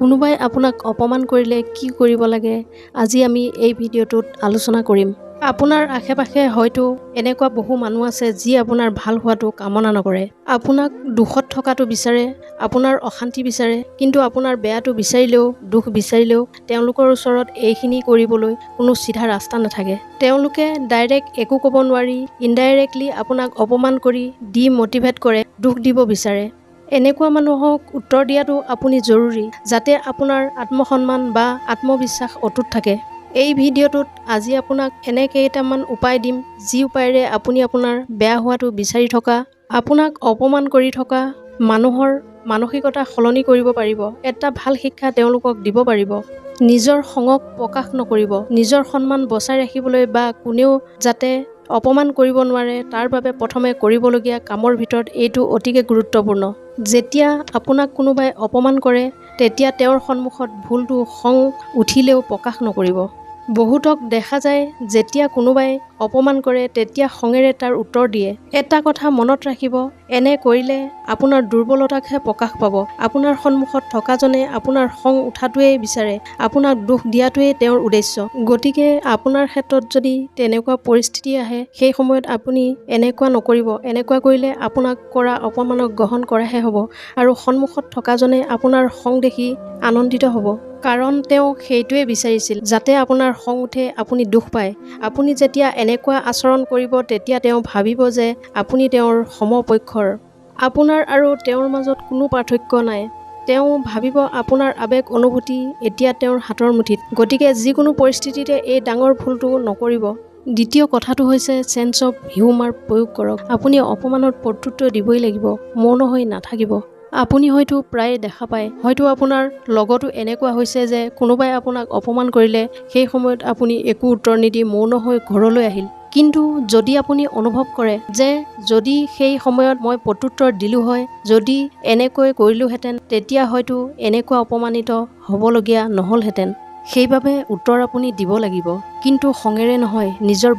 কোনোবাই আপোনাক অপমান কৰিলে কি কৰিব লাগে আজি আমি এই ভিডিঅ'টোত আলোচনা কৰিম। আপোনাৰ আশে-পাশে হয়তো এনেকুৱা বহু মানুহ আছে যি আপোনাৰ ভাল হোৱাটো কামনা নকৰে। আপোনাক দুখত থকাটো বিচাৰে, আপোনাৰ অশান্তি বিচাৰে, কিন্তু আপোনাৰ বেয়াটো বিচাৰিলেও, দুখ বিচাৰিলেও তেওঁলোকৰ ওচৰত এইখিনি কৰিবলৈ কোনো চিধা ৰাস্তা নাথাকে। তেওঁলোকে ডাইৰেক্ট একো ক'ব নোৱাৰি ইনডাইৰেক্টলি আপোনাক অপমান কৰি ডিমোটিভেট কৰে, দুখ দিব বিচাৰে। এনেকুৱা মানুহক উত্তৰ দিয়াটো আপুনি জৰুৰী, যাতে আপোনাৰ আত্মসন্মান বা আত্মবিশ্বাস অটুট থাকে। এই ভিডিঅ'টোত আজি আপোনাক এনে কেইটামান উপায় দিম, যি উপায়েৰে আপুনি আপোনাৰ বেয়া হোৱাটো বিচাৰি থকা, আপোনাক অপমান কৰি থকা মানুহৰ মানসিকতা সলনি কৰিব পাৰিব। এটা ভাল শিক্ষা তেওঁলোকক দিব পাৰিব। নিজৰ খঙক প্ৰকাশ নকৰিব। নিজৰ সন্মান বচাই ৰাখিবলৈ বা কোনেও যাতে অপমান কৰিব নোৱাৰে তাৰ বাবে প্ৰথমে কৰিবলগীয়া কামৰ ভিতৰত এইটো অতিকে গুৰুত্বপূৰ্ণ। যেতিয়া আপোনাক কোনোবাই অপমান কৰে তেতিয়া তেওঁৰ সন্মুখত ভুলটো খং উঠিলেও প্ৰকাশ নকৰিব। বহুতক দেখা যায় যেতিয়া কোনোবাই অপমান কৰে তেতিয়া খঙেৰে তাৰ উত্তৰ দিয়ে। এটা কথা মনত ৰাখিব, এনে কৰিলে আপোনাৰ দুৰ্বলতাকহে প্ৰকাশ পাব। আপোনাৰ সন্মুখত থকাজনে আপোনাৰ খং উঠাটোৱেই বিচাৰে, আপোনাক দুখ দিয়াটোৱেই তেওঁৰ উদ্দেশ্য। গতিকে আপোনাৰ ক্ষেত্ৰত যদি তেনেকুৱা পৰিস্থিতি আহে সেই সময়ত আপুনি এনেকুৱা নকৰিব। এনেকুৱা কৰিলে আপোনাক কৰা অপমানক গ্ৰহণ কৰাহে হ'ব আৰু সন্মুখত থকাজনে আপোনাৰ খং দেখি আনন্দিত হ'ব। কাৰণ তেওঁ সেইটোৱে বিচাৰিছিল, যাতে আপোনাৰ খং উঠে, আপুনি দুখ পায়। আপুনি যেতিয়া এনেকুৱা আচৰণ কৰিব তেতিয়া তেওঁ ভাবিব যে আপুনি তেওঁৰ সমপক্ষৰ। আপোনাৰ আৰু তেওঁৰ মাজত কোনো পাৰ্থক্য নাই। তেওঁ ভাবিব আপোনাৰ আৱেগ অনুভূতি এতিয়া তেওঁৰ হাতৰ মুঠিত। গতিকে যিকোনো পৰিস্থিতিতে এই ডাঙৰ ভুলটো নকৰিব। দ্বিতীয় কথাটো হৈছে চেন্স অফ হিউমাৰ প্ৰয়োগ কৰক। আপুনি অপমানত প্ৰত্যুত্তৰ দিবই লাগিব, মৌন হৈ নাথাকিব। আপুনি হয়তো প্ৰায়ে দেখা পায়, হয়তো আপোনাৰ লগতো এনেকুৱা হৈছে যে কোনোবাই আপোনাক অপমান কৰিলে সেই সময়ত আপুনি একো উত্তৰ নিদি মৌন হৈ ঘৰলৈ আহিল। কিন্তু যদি আপুনি অনুভৱ কৰে যে যদি সেই সময়ত মই প্ৰত্যুত্তৰ দিলো হয়, যদি এনেকৈ কৰিলোহেঁতেন তেতিয়া হয়তো এনেকুৱা অপমানিত হ'বলগীয়া নহ'লহেঁতেন। সেইবাবে উত্তৰ আপুনি দিব লাগিব, কিন্তু খঙেৰে নহয়, নিজৰ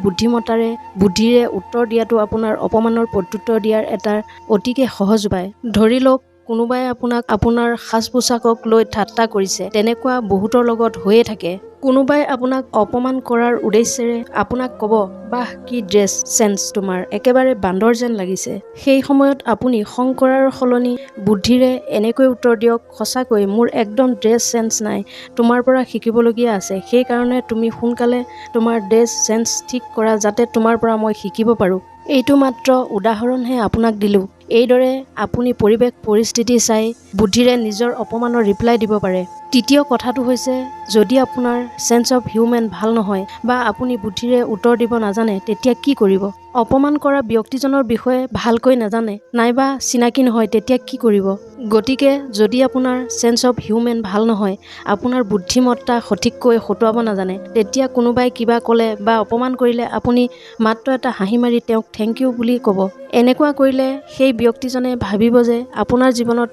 বুদ্ধিৰে উত্তৰ দিয়াটো আপোনাৰ অপমানৰ প্ৰত্যুত্তৰ দিয়াৰ এটা অতিকে সহজ উপায়। ধৰি লওক কোনোবাই আপোনাক আপোনাৰ সাজ-পোছাকক লৈ ঠাট্টা কৰিছে, তেনেকুৱা বহুতৰ লগত হৈয়ে থাকে। কোনোবাই আপোনাক অপমান কৰাৰ উদ্দেশ্যেৰে আপোনাক ক'ব, বাহ কি ড্ৰেছ চেন্স তোমাৰ, একেবাৰে বান্দৰ যেন লাগিছে। সেই সময়ত আপুনি খং কৰাৰ সলনি বুদ্ধিৰে এনেকৈ উত্তৰ দিয়ক, সঁচাকৈ মোৰ একদম ড্ৰেছ চেন্স নাই, তোমাৰ পৰা শিকিবলগীয়া আছে। সেইকাৰণে তুমি সোনকালে তোমাৰ ড্ৰেছ চেন্স ঠিক কৰা যাতে তোমাৰ পৰা মই শিকিব পাৰোঁ। এইটো মাত্ৰ উদাহৰণহে আপোনাক দিলোঁ। এইদৰে আপুনি পৰিৱেশ পৰিস্থিতি চাই বুদ্ধিৰে নিজৰ অপমানৰ ৰিপ্লাই দিব পাৰে। তৃতীয় কথাটো হৈছে যদি আপোনাৰ চেন্স অফ হিউমেন ভাল নহয় বা আপুনি বুদ্ধিৰে উত্তৰ দিব নাজানে তেতিয়া কি কৰিব? অপমান কৰা ব্যক্তিজনৰ বিষয়ে ভালকৈ নাজানে নাইবা চিনাকি নহয় তেতিয়া কি কৰিব? গতিকে যদি আপোনাৰ চেন্স অফ হিউমেন ভাল নহয়, আপোনাৰ বুদ্ধিমত্তা সঠিককৈ খটুৱাব নাজানে, তেতিয়া কোনোবাই কিবা ক'লে বা অপমান কৰিলে আপুনি মাত্ৰ এটা হাঁহি মাৰি তেওঁক থেংক ইউ বুলি ক'ব। এনেকুৱা কৰিলে সেই ব্যক্তিজনে ভাবিব যে আপোনাৰ জীৱনত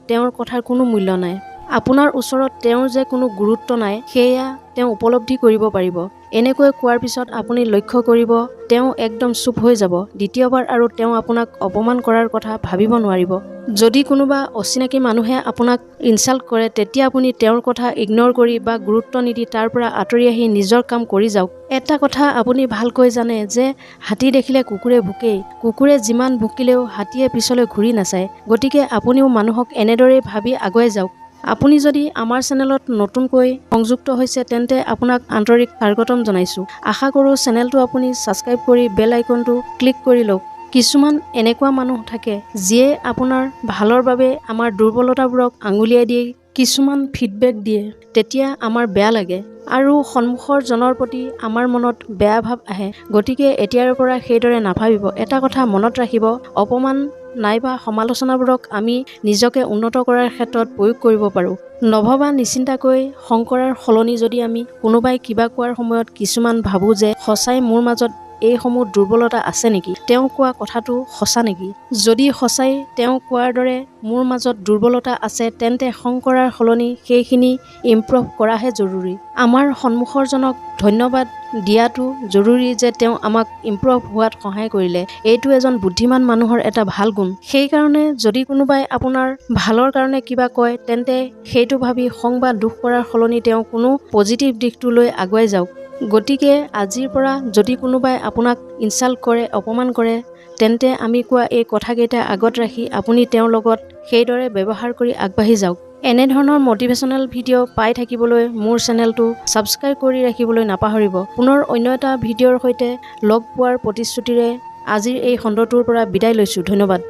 তেওঁৰ কথাৰ কোনো মূল্য নাই। আপোনাৰ ওচৰত তেওঁৰ যে কোনো গুৰুত্ব নাই সেয়া তেওঁ উপলব্ধি কৰিব পাৰিব। এনেকৈ কোৱাৰ পিছত আপুনি লক্ষ্য কৰিব তেওঁ একদম চুপ হৈ যাব। দ্বিতীয়বাৰ আৰু তেওঁ আপোনাক অপমান কৰাৰ কথা ভাবিব নোৱাৰিব। যদি কোনোবা অচিনাকি মানুহে আপোনাক ইনচাল্ট কৰে তেতিয়া আপুনি তেওঁৰ কথা ইগনৰ কৰি বা গুৰুত্ব নিদি তাৰ পৰা আঁতৰি আহি নিজৰ কাম কৰি যাওক। এটা কথা আপুনি ভালকৈ জানে যে হাতী দেখিলে কুকুৰে ভুকেই। কুকুৰে যিমান ভুকিলেও হাতীয়ে পিছলৈ ঘূৰি নাচায়। গতিকে আপুনিও মানুহক এনেদৰেই ভাবি আগুৱাই যাওক। আপুনি যদি আমাৰ চেনেলত নতুনকৈ সংযুক্ত হৈছে তেন্তে আপোনাক আন্তৰিক স্বাগতম জনাইছোঁ। আশা কৰোঁ চেনেলটো আপুনি ছাবস্ক্ৰাইব কৰি বেল আইকনটো ক্লিক কৰি লওক। কিছুমান এনেকুৱা মানুহ থাকে যিয়ে আপোনাৰ ভালৰ বাবে আমাৰ দুৰ্বলতাবোৰক আঙুলিয়াই দিয়ে, কিছুমান ফিডবেক দিয়ে, তেতিয়া আমাৰ বেয়া লাগে আৰু সন্মুখৰ জনৰ প্ৰতি আমাৰ মনত বেয়া ভাৱ আহে। গতিকে এতিয়াৰ পৰা সেইদৰে নাভাবিব। এটা কথা মনত ৰাখিব, অপমান নাইবা সমালোচনাবোৰক আমি নিজকে উন্নত কৰাৰ ক্ষেত্ৰত প্ৰয়োগ কৰিব পাৰোঁ। নভবা নিচিন্তাকৈ খং কৰাৰ সলনি যদি আমি কোনোবাই কিবা কোৱাৰ সময়ত কিছুমান ভাবোঁ যে সঁচাই মোৰ মাজত এইসমূহ দুৰ্বলতা আছে নেকি? তেওঁ কোৱা কথাটো সঁচা নেকি? যদি সঁচাই তেওঁ কোৱাৰ দৰে মোৰ মাজত দুৰ্বলতা আছে, তেন্তে খং কৰাৰ সলনি সেইখিনি ইমপ্ৰুভ কৰাহে জৰুৰী। আমাৰ সন্মুখৰজনক ধন্যবাদ দিয়াটো জৰুৰী যে তেওঁ আমাক ইমপ্ৰুভ হোৱাত সহায় কৰিলে। এইটো এজন বুদ্ধিমান মানুহৰ এটা ভাল গুণ। সেইকাৰণে যদি কোনোবাই আপোনাৰ ভালৰ কাৰণে কিবা কয়, তেন্তে সেইটো ভাবি খং বা দুখ কৰাৰ সলনি তেওঁ কোনো পজিটিভ দিশটোলৈ আগুৱাই যাওক। গতিকে আজিৰ পৰা যদি কোনোবাই আপোনাক ইনচাল্ট কৰে, অপমান কৰে, তেন্তে আমি কোৱা এই কথাকেইটা আগত ৰাখি আপুনি তেওঁৰ লগত সেইদৰে ব্যৱহাৰ কৰি আগবাঢ়ি যাওক। এনেধৰণৰ মটিভেশ্যনেল ভিডিঅ' পাই থাকিবলৈ মোৰ চেনেলটো ছাবস্ক্ৰাইব কৰি ৰাখিবলৈ নাপাহৰিব। পুনৰ অন্য এটা ভিডিঅ'ৰ সৈতে লগ পোৱাৰ প্ৰতিশ্ৰুতিৰে আজিৰ এই খণ্ডটোৰ পৰা বিদায় লৈছোঁ। ধন্যবাদ।